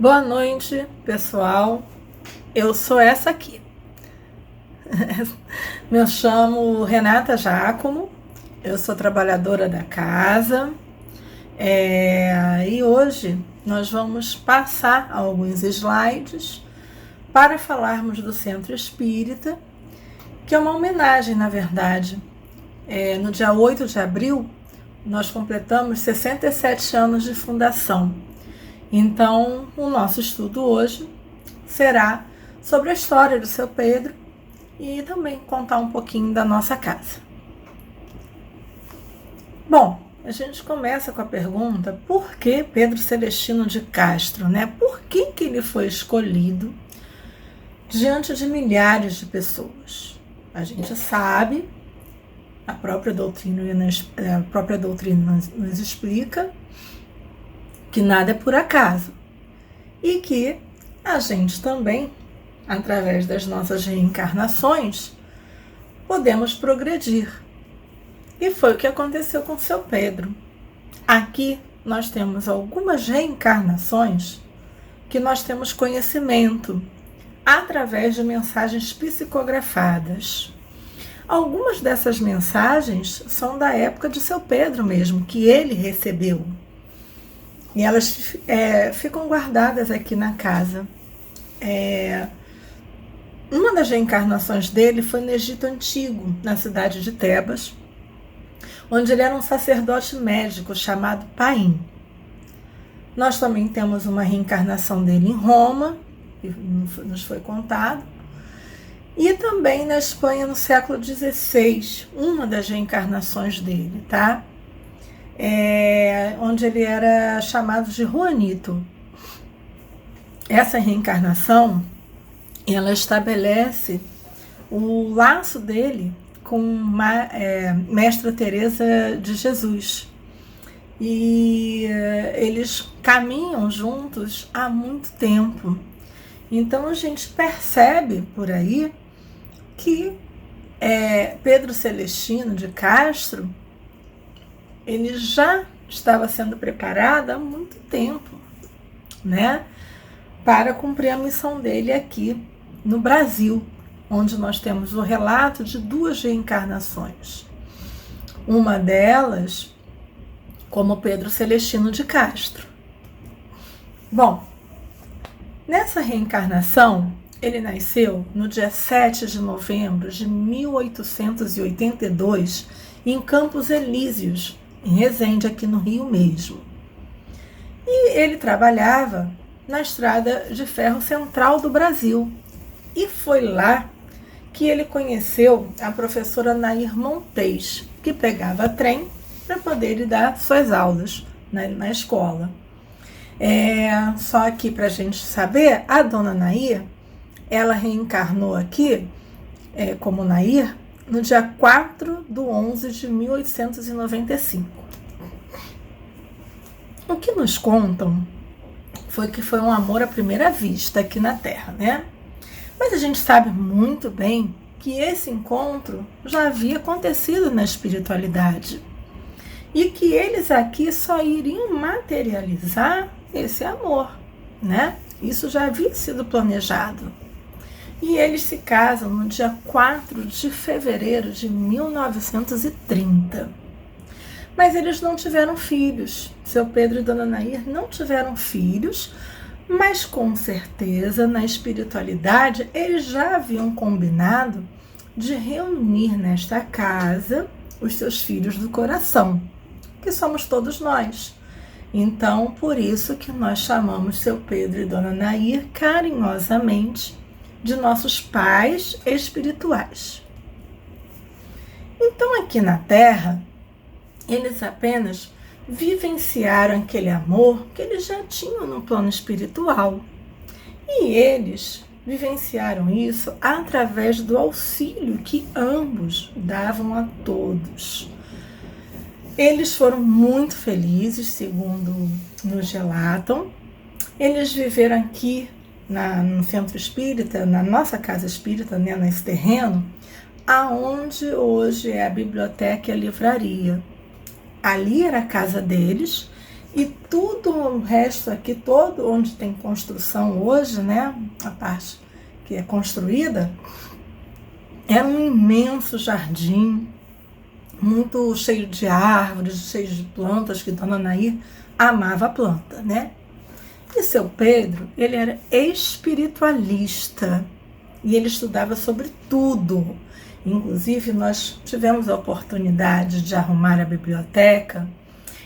Boa noite, pessoal. Eu sou essa aqui. Me chamo Renata Giacomo, eu sou trabalhadora da casa e hoje nós vamos passar alguns slides para falarmos do Centro Espírita, que é uma homenagem, na verdade. No dia 8 de abril, nós completamos 67 anos de fundação. Então, o nosso estudo hoje será sobre a história do Seu Pedro e também contar um pouquinho da nossa casa. Bom, a gente começa com a pergunta: por que Pedro Celestino de Castro, né? Por que ele foi escolhido diante de milhares de pessoas? A gente sabe, a própria doutrina nos explica que nada é por acaso e que a gente também, através das nossas reencarnações, podemos progredir. E foi o que aconteceu com Seu Pedro. Aqui nós temos algumas reencarnações que nós temos conhecimento através de mensagens psicografadas. Algumas dessas mensagens são da época de Seu Pedro mesmo, que ele recebeu. E elas ficam guardadas aqui na casa. Uma das reencarnações dele foi no Egito Antigo, na cidade de Tebas, onde ele era um sacerdote médico chamado Paim. Nós também temos uma reencarnação dele em Roma, que nos foi contado, e também na Espanha no século XVI, uma das reencarnações dele, tá? Onde ele era chamado de Juanito. Essa reencarnação, ela estabelece o laço dele com Mestra Teresa de Jesus. E eles caminham juntos há muito tempo. Então a gente percebe por aí que Pedro Celestino de Castro, ele já estava sendo preparado há muito tempo, né, para cumprir a missão dele aqui no Brasil, onde nós temos o relato de duas reencarnações. Uma delas, como Pedro Celestino de Castro. Bom, nessa reencarnação, ele nasceu no dia 7 de novembro de 1882, em Campos Elíseos, em Resende, aqui no Rio mesmo. E ele trabalhava na Estrada de Ferro Central do Brasil. E foi lá que ele conheceu a professora Nair Montes, que pegava trem para poder lhe dar suas aulas na escola. Só que, para a gente saber, a dona Nair, ela reencarnou aqui como Nair no dia 4 de 11 de 1895. O que nos contam foi que foi um amor à primeira vista aqui na Terra, né? Mas a gente sabe muito bem que esse encontro já havia acontecido na espiritualidade e que eles aqui só iriam materializar esse amor, né? Isso já havia sido planejado. E eles se casam no dia 4 de fevereiro de 1930. Mas eles não tiveram filhos. Seu Pedro e Dona Nair não tiveram filhos, mas com certeza, na espiritualidade, eles já haviam combinado de reunir nesta casa os seus filhos do coração, que somos todos nós. Então, por isso que nós chamamos Seu Pedro e Dona Nair carinhosamente de nossos pais espirituais. Então, aqui na Terra, eles apenas vivenciaram aquele amor que eles já tinham no plano espiritual. E eles vivenciaram isso através do auxílio que ambos davam a todos. Eles foram muito felizes, segundo nos relatam. Eles viveram aqui no Centro Espírita, na nossa casa espírita, né, nesse terreno, aonde hoje é a biblioteca e a livraria. Ali era a casa deles E tudo o resto aqui, todo onde tem construção hoje, né, a parte que é construída, era um imenso jardim, muito cheio de árvores, cheio de plantas, que Dona Nair amava a planta, né? E seu Pedro, ele era espiritualista e ele estudava sobre tudo. Inclusive, nós tivemos a oportunidade de arrumar a biblioteca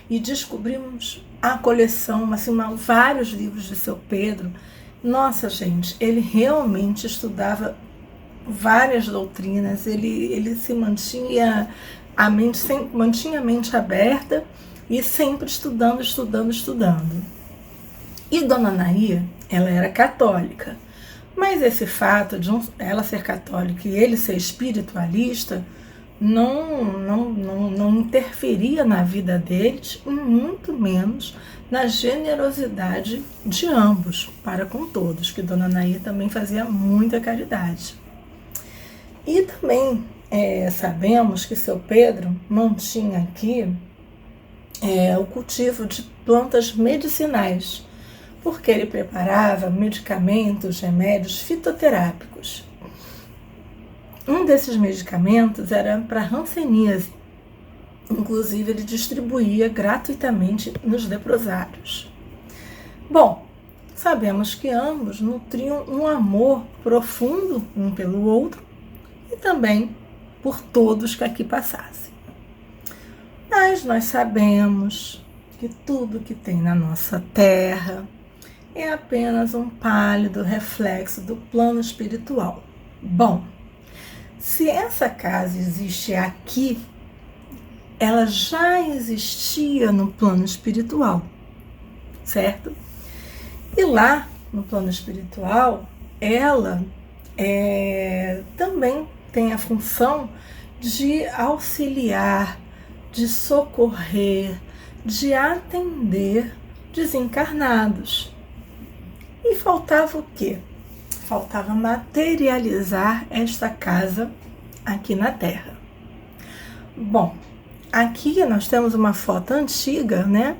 e descobrimos a coleção, assim, vários livros de seu Pedro. Nossa, gente, ele realmente estudava várias doutrinas, ele se mantinha mantinha a mente aberta e sempre estudando. E Dona Nair, ela era católica, mas esse fato de ela ser católica e ele ser espiritualista não interferia na vida deles, e muito menos na generosidade de ambos para com todos, que Dona Nair também fazia muita caridade. E também sabemos que seu Pedro mantinha aqui o cultivo de plantas medicinais, porque ele preparava medicamentos, remédios fitoterápicos. Um desses medicamentos era para hanseníase. Inclusive, ele distribuía gratuitamente nos leprosários. Bom, sabemos que ambos nutriam um amor profundo um pelo outro e também por todos que aqui passassem. Mas nós sabemos que tudo que tem na nossa terra é apenas um pálido reflexo do plano espiritual. Bom, se essa casa existe aqui, ela já existia no plano espiritual, certo? E lá, no plano espiritual, ela também tem a função de auxiliar, de socorrer, de atender desencarnados. E faltava o quê? Faltava materializar esta casa aqui na Terra. Bom, aqui nós temos uma foto antiga, né?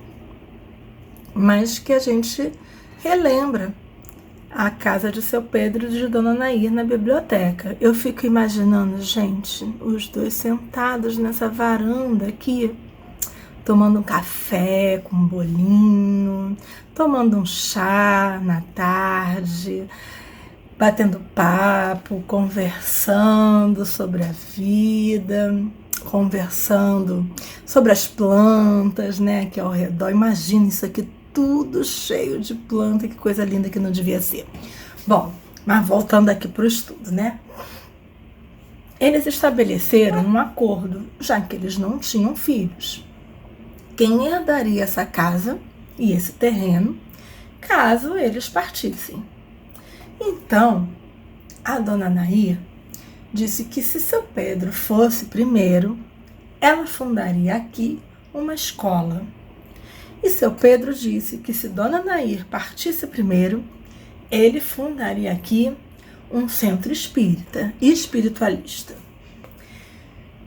Mas que a gente relembra a casa de seu Pedro e de Dona Nair na biblioteca. Eu fico imaginando, gente, os dois sentados nessa varanda aqui, tomando um café com um bolinho, tomando um chá na tarde, batendo papo, conversando sobre a vida, conversando sobre as plantas, né, aqui ao redor. Imagina isso aqui tudo cheio de planta, que coisa linda que não devia ser. Bom, mas voltando aqui para o estudo, né? Eles estabeleceram um acordo, já que eles não tinham filhos. Quem herdaria essa casa e esse terreno, caso eles partissem? Então, a Dona Nair disse que se seu Pedro fosse primeiro, ela fundaria aqui uma escola. E seu Pedro disse que se Dona Nair partisse primeiro, ele fundaria aqui um centro espírita e espiritualista.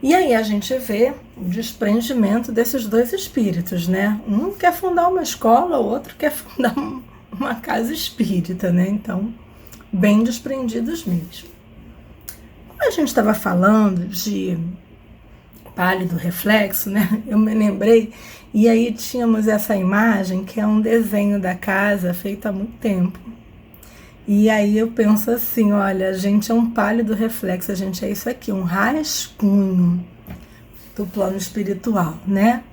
E aí a gente vê o desprendimento desses dois espíritos, né? Um quer fundar uma escola, o outro quer fundar uma casa espírita, né? Então, bem desprendidos mesmo. Como a gente estava falando de pálido reflexo, né? Eu me lembrei, e aí tínhamos essa imagem que é um desenho da casa feito há muito tempo. E aí eu penso assim, olha, a gente é um pálido reflexo, a gente é isso aqui, um rascunho do plano espiritual, né?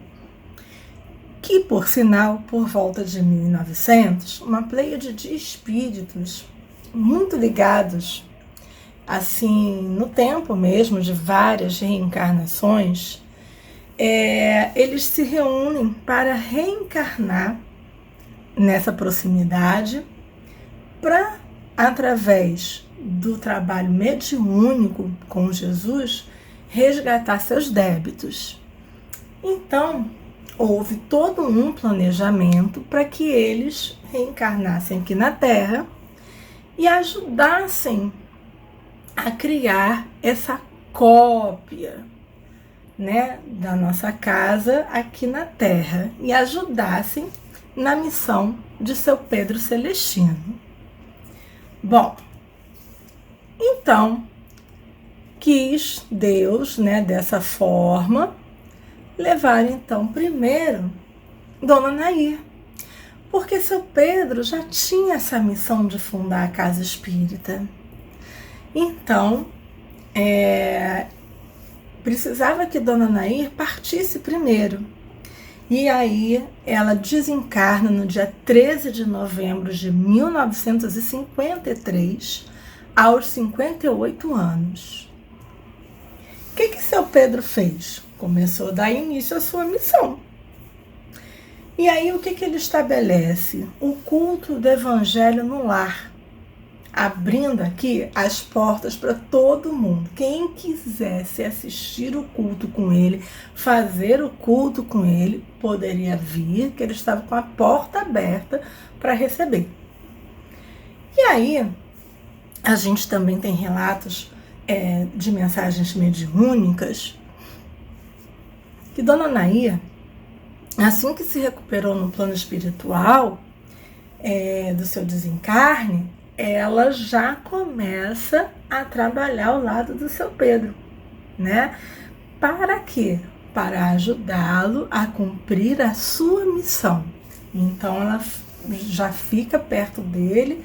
Que, por sinal, por volta de 1900, uma pleiade de espíritos muito ligados, assim, no tempo mesmo, de várias reencarnações, eles se reúnem para reencarnar nessa proximidade, para, através do trabalho mediúnico com Jesus, resgatar seus débitos. Então, houve todo um planejamento para que eles reencarnassem aqui na Terra e ajudassem a criar essa cópia, né, da nossa casa aqui na Terra, e ajudassem na missão de seu Pedro Celestino. Bom, então, quis Deus, né, dessa forma, levar então primeiro Dona Nair, porque seu Pedro já tinha essa missão de fundar a casa espírita. Então, precisava que Dona Nair partisse primeiro. E aí ela desencarna no dia 13 de novembro de 1953, aos 58 anos. O que seu Pedro fez? Começou a dar início à sua missão. E aí o que ele estabelece? O culto do Evangelho no lar, abrindo aqui as portas para todo mundo. Quem quisesse assistir o culto com ele, fazer o culto com ele, poderia vir, que ele estava com a porta aberta para receber. E aí, a gente também tem relatos de mensagens mediúnicas que Dona Nair, assim que se recuperou no plano espiritual do seu desencarne, ela já começa a trabalhar ao lado do seu Pedro, né? Para quê? Para ajudá-lo a cumprir a sua missão. Então ela já fica perto dele,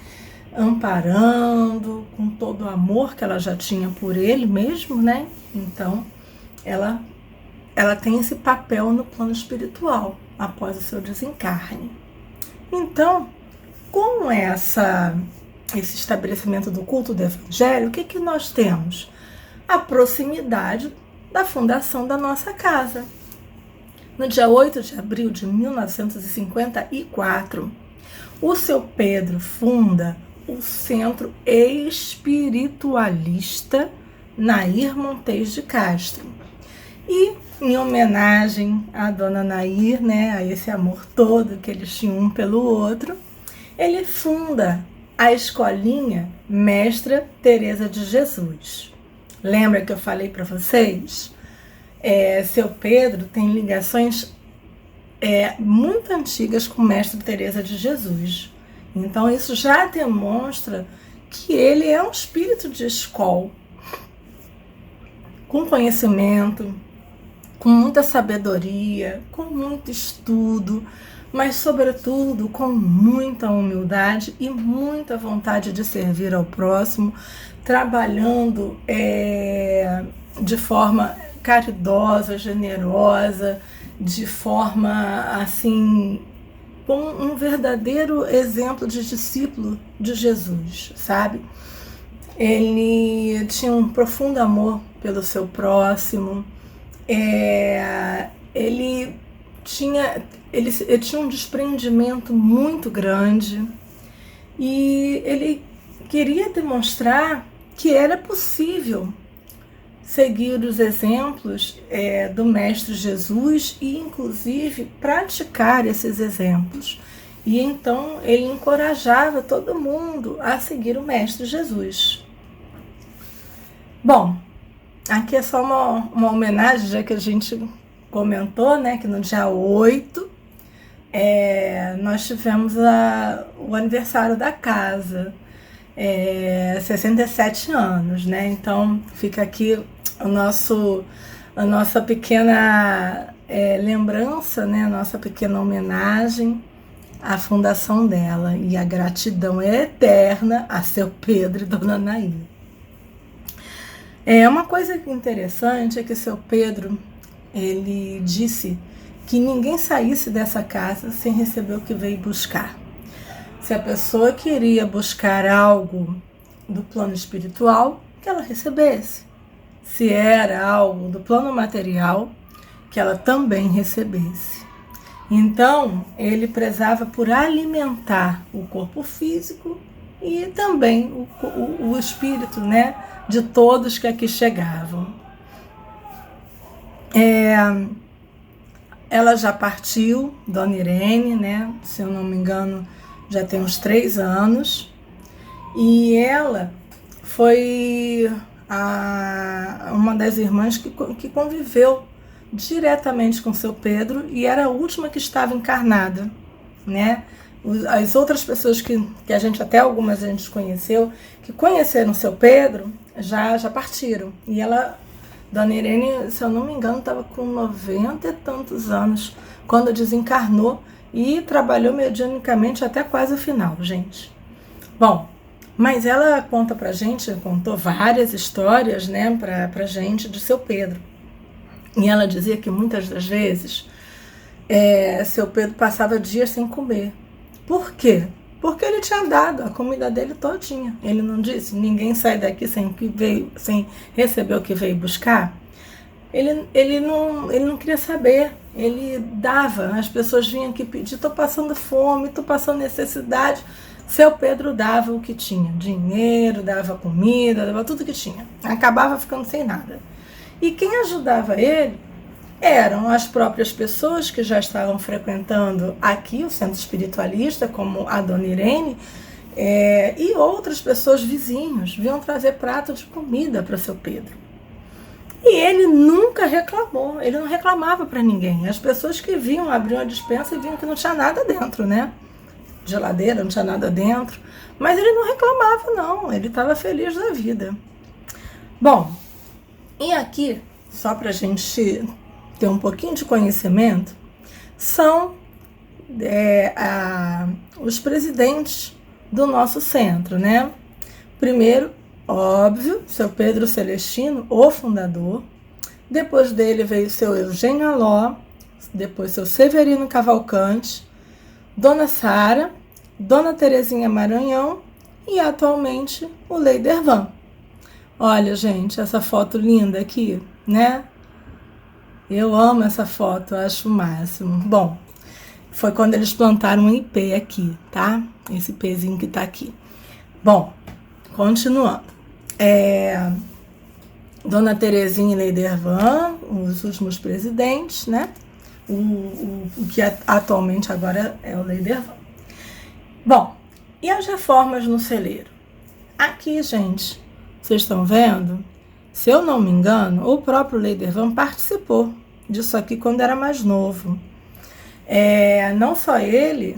amparando, com todo o amor que ela já tinha por ele mesmo, né? Então ela tem esse papel no plano espiritual após o seu desencarne. Então, com esse estabelecimento do culto do Evangelho, o que nós temos? A proximidade da fundação da nossa casa. No dia 8 de abril de 1954, o seu Pedro funda o Centro Espiritualista Nair Montes de Castro. E, em homenagem à Dona Nair, né, a esse amor todo que eles tinham um pelo outro, ele funda a escolinha Mestra Teresa de Jesus. Lembra que eu falei para vocês? Seu Pedro tem ligações muito antigas com Mestra Teresa de Jesus. Então isso já demonstra que ele é um espírito de escola, com conhecimento, com muita sabedoria, com muito estudo, mas sobretudo com muita humildade e muita vontade de servir ao próximo, trabalhando de forma caridosa, generosa, de forma assim, com um verdadeiro exemplo de discípulo de Jesus, sabe? Ele tinha um profundo amor pelo seu próximo, ele tinha um desprendimento muito grande e ele queria demonstrar que era possível seguir os exemplos do Mestre Jesus e, inclusive, praticar esses exemplos. E então ele encorajava todo mundo a seguir o Mestre Jesus. Bom, aqui é só uma homenagem, já que a gente comentou, né, que no dia 8 nós tivemos o aniversário da casa, 67 anos, né? Então fica aqui a nossa pequena lembrança, né? A nossa pequena homenagem à fundação dela, e a gratidão eterna a seu Pedro e Dona Nair. Uma coisa interessante é que seu Pedro, ele disse que ninguém saísse dessa casa sem receber o que veio buscar. Se a pessoa queria buscar algo do plano espiritual, que ela recebesse. Se era algo do plano material, que ela também recebesse. Então, ele prezava por alimentar o corpo físico e também o espírito, né, de todos que aqui chegavam. Ela já partiu, Dona Irene, né? Se eu não me engano, já tem uns 3 anos. E ela foi uma das irmãs que conviveu diretamente com seu Pedro e era a última que estava encarnada. né? As outras pessoas que a gente, até algumas a gente conheceu, que conheceram o seu Pedro, já partiram. E ela, Dona Irene, se eu não me engano, estava com 90 e tantos anos quando desencarnou e trabalhou mediunicamente até quase o final, gente. Bom, mas ela conta pra gente, contou várias histórias, né, pra gente de seu Pedro. E ela dizia que muitas das vezes seu Pedro passava dias sem comer. Por quê? Porque ele tinha dado a comida dele todinha. Ele não disse, ninguém sai daqui sem receber o que veio buscar. Ele não queria saber. Ele dava. As pessoas vinham aqui pedir, estou passando fome, estou passando necessidade. Seu Pedro dava o que tinha. Dinheiro, dava comida, dava tudo que tinha. Acabava ficando sem nada. E quem ajudava ele eram as próprias pessoas que já estavam frequentando aqui o centro espiritualista, como a Dona Irene, e outras pessoas vizinhos vinham trazer prato de comida para o seu Pedro. E ele nunca reclamou, ele não reclamava para ninguém. As pessoas que vinham, abriam a despensa e viam que não tinha nada dentro, né? Geladeira, não tinha nada dentro. Mas ele não reclamava, não, ele estava feliz da vida. Bom, e aqui, só para a gente ter um pouquinho de conhecimento, são os presidentes do nosso centro, né? Primeiro, óbvio, seu Pedro Celestino, o fundador. Depois dele veio seu Eugênio Aló, depois seu Severino Cavalcante, Dona Sara, Dona Terezinha Maranhão e atualmente o Leidervan. Olha, gente, essa foto linda aqui, né? Eu amo essa foto, acho o máximo. Bom, foi quando eles plantaram um ipê aqui, tá? Esse ipêzinho que tá aqui. Bom, continuando. Dona Terezinha e Leidervan, os últimos presidentes, né? O que atualmente agora é o Leidervan. Bom, e as reformas no celeiro? Aqui, gente, vocês estão vendo? Se eu não me engano, o próprio Leidervan participou disso aqui quando era mais novo. Não só ele,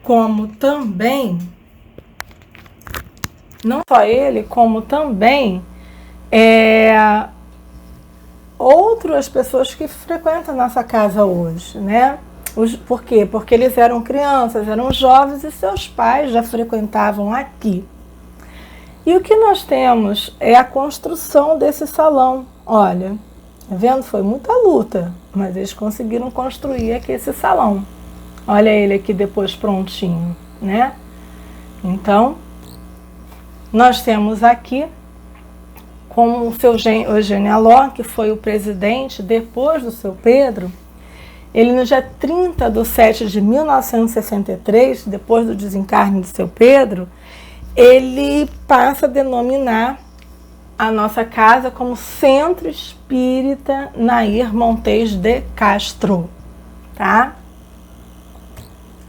como também outras pessoas que frequentam a nossa casa hoje, né? Por quê? Porque eles eram crianças, eram jovens e seus pais já frequentavam aqui. E o que nós temos é a construção desse salão. Olha, tá vendo? Foi muita luta, mas eles conseguiram construir aqui esse salão. Olha ele aqui depois prontinho, né? Então, nós temos aqui como o seu Eugênio Aló, que foi o presidente depois do seu Pedro. Ele, no dia 30/7/1963, depois do desencarne de seu Pedro, ele passa a denominar a nossa casa como Centro Espírita Nair Montes de Castro, tá?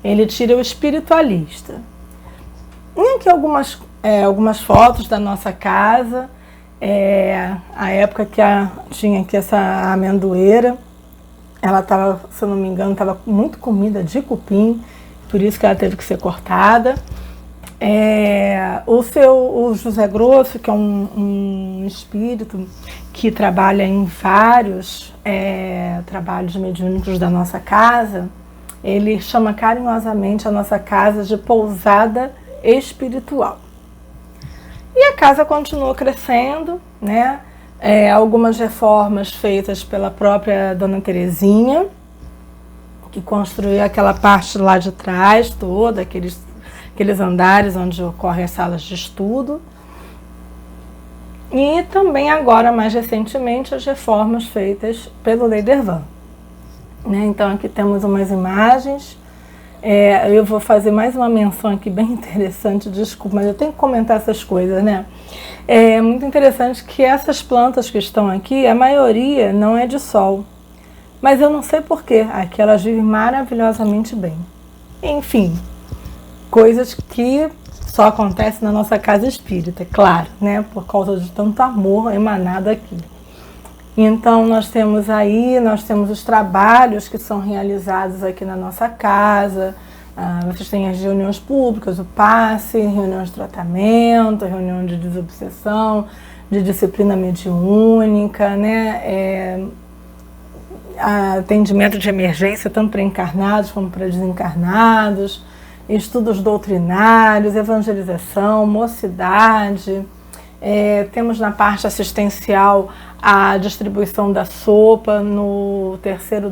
Ele tira o espiritualista. E aqui algumas fotos da nossa casa, a época que tinha aqui essa amendoeira, ela estava, se eu não me engano, estava muito comida de cupim, por isso que ela teve que ser cortada. O José Grosso, que é um espírito que trabalha em vários trabalhos mediúnicos da nossa casa, ele chama carinhosamente a nossa casa de pousada espiritual. E a casa continuou crescendo, né? Algumas reformas feitas pela própria Dona Terezinha, que construiu aquela parte lá de trás toda, aqueles andares onde ocorrem as salas de estudo. E também agora, mais recentemente, as reformas feitas pelo Leidervan. Né? Então aqui temos umas imagens. Eu vou fazer mais uma menção aqui bem interessante, desculpa, mas eu tenho que comentar essas coisas, né? É muito interessante que essas plantas que estão aqui, a maioria não é de sol. Mas eu não sei porquê, aqui elas vivem maravilhosamente bem. Enfim, coisas que só acontecem na nossa casa espírita, claro, né? Por causa de tanto amor emanado aqui. Então nós temos os trabalhos que são realizados aqui na nossa casa. Vocês têm as reuniões públicas, o passe, reuniões de tratamento, reunião de desobsessão, de disciplina mediúnica, né? Atendimento de emergência tanto para encarnados como para desencarnados, estudos doutrinários, evangelização, mocidade. Temos na parte assistencial a distribuição da sopa no terceiro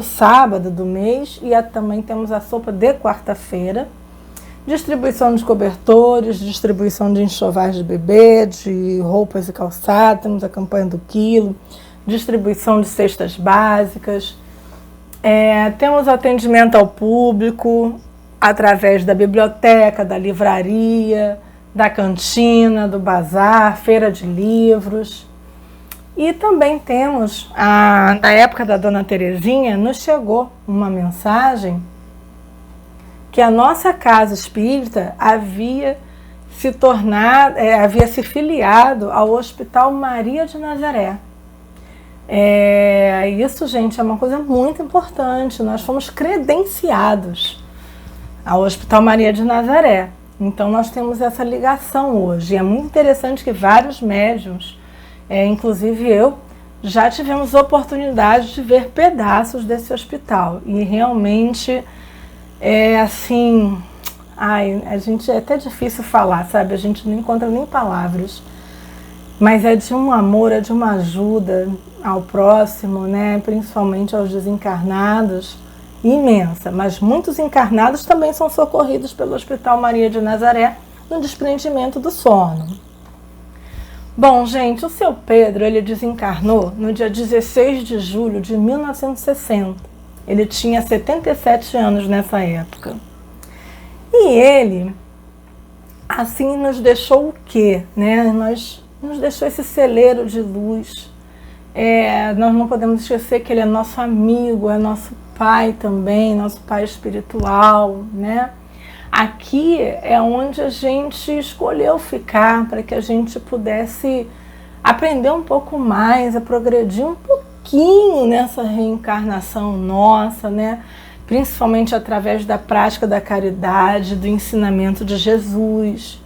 sábado do mês, e também temos a sopa de quarta-feira, distribuição de cobertores, distribuição de enxovais de bebê, de roupas e calçados, temos a campanha do quilo, distribuição de cestas básicas, temos atendimento ao público através da biblioteca, da livraria, da cantina, do bazar, feira de livros. E também temos, na época da Dona Terezinha, nos chegou uma mensagem que a nossa casa espírita havia se filiado ao Hospital Maria de Nazaré. Isso, gente, é uma coisa muito importante. Nós fomos credenciados ao Hospital Maria de Nazaré. Então nós temos essa ligação hoje. E é muito interessante que vários médiuns, inclusive eu, já tivemos oportunidade de ver pedaços desse hospital. E realmente assim, a gente é até difícil falar, sabe? A gente não encontra nem palavras. Mas é de um amor, é de uma ajuda ao próximo, né? Principalmente aos desencarnados, imensa. Mas muitos encarnados também são socorridos pelo Hospital Maria de Nazaré no desprendimento do sono. Bom, gente, o seu Pedro, ele desencarnou no dia 16 de julho de 1960. Ele tinha 77 anos nessa época. E ele, assim, nos deixou o quê? Né? Nos deixou esse celeiro de luz. Nós não podemos esquecer que ele é nosso amigo, é nosso pai também, nosso pai espiritual, né? Aqui é onde a gente escolheu ficar para que a gente pudesse aprender um pouco mais, a progredir um pouquinho nessa reencarnação nossa, né? Principalmente através da prática da caridade, do ensinamento de Jesus.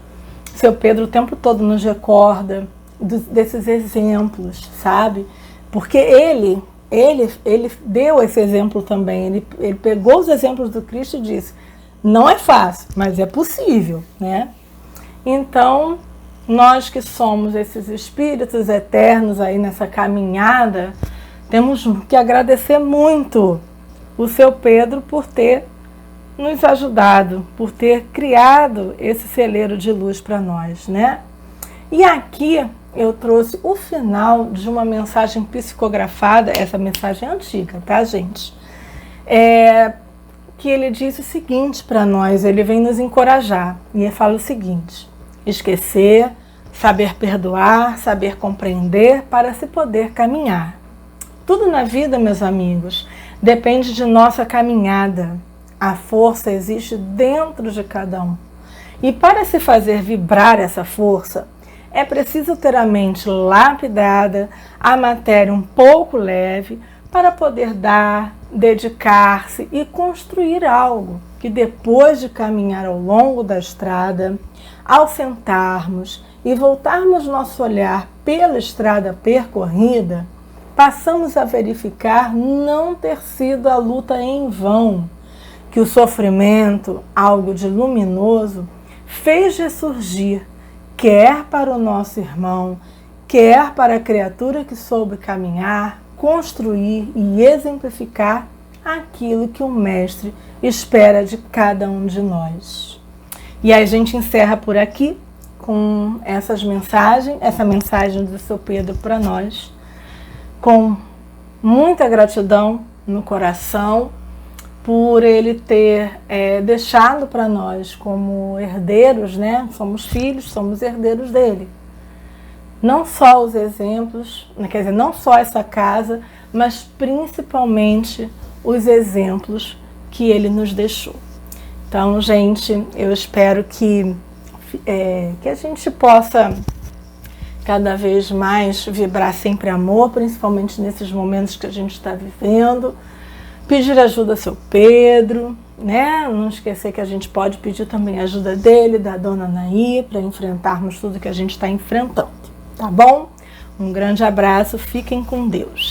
Seu Pedro o tempo todo nos recorda desses exemplos, sabe? Porque ele deu esse exemplo também, ele pegou os exemplos do Cristo e disse, não é fácil, mas é possível, né? Então, nós que somos esses espíritos eternos aí nessa caminhada, temos que agradecer muito o seu Pedro por ter nos ajudado, por ter criado esse celeiro de luz para nós, né? E aqui eu trouxe o final de uma mensagem psicografada, essa mensagem é antiga, tá, gente? Que ele diz o seguinte para nós, ele vem nos encorajar, e ele fala o seguinte: esquecer, saber perdoar, saber compreender para se poder caminhar. Tudo na vida, meus amigos, depende de nossa caminhada. A força existe dentro de cada um. E para se fazer vibrar essa força, é preciso ter a mente lapidada, a matéria um pouco leve, para poder dar, dedicar-se e construir algo que depois de caminhar ao longo da estrada, ao sentarmos e voltarmos nosso olhar pela estrada percorrida, passamos a verificar não ter sido a luta em vão, que o sofrimento, algo de luminoso, fez ressurgir, quer para o nosso irmão, quer para a criatura que soube caminhar, construir e exemplificar aquilo que o Mestre espera de cada um de nós. E aí a gente encerra por aqui com essa mensagem do seu Pedro para nós, com muita gratidão no coração, por ele ter deixado para nós como herdeiros, né? Somos filhos, somos herdeiros dele. Não só os exemplos, quer dizer, não só essa casa, mas principalmente os exemplos que ele nos deixou. Então, gente, eu espero que a gente possa cada vez mais vibrar sempre amor, principalmente nesses momentos que a gente está vivendo. Pedir ajuda ao seu Pedro, né? Não esquecer que a gente pode pedir também a ajuda dele, da dona Anaí, para enfrentarmos tudo que a gente está enfrentando, tá bom? Um grande abraço, fiquem com Deus.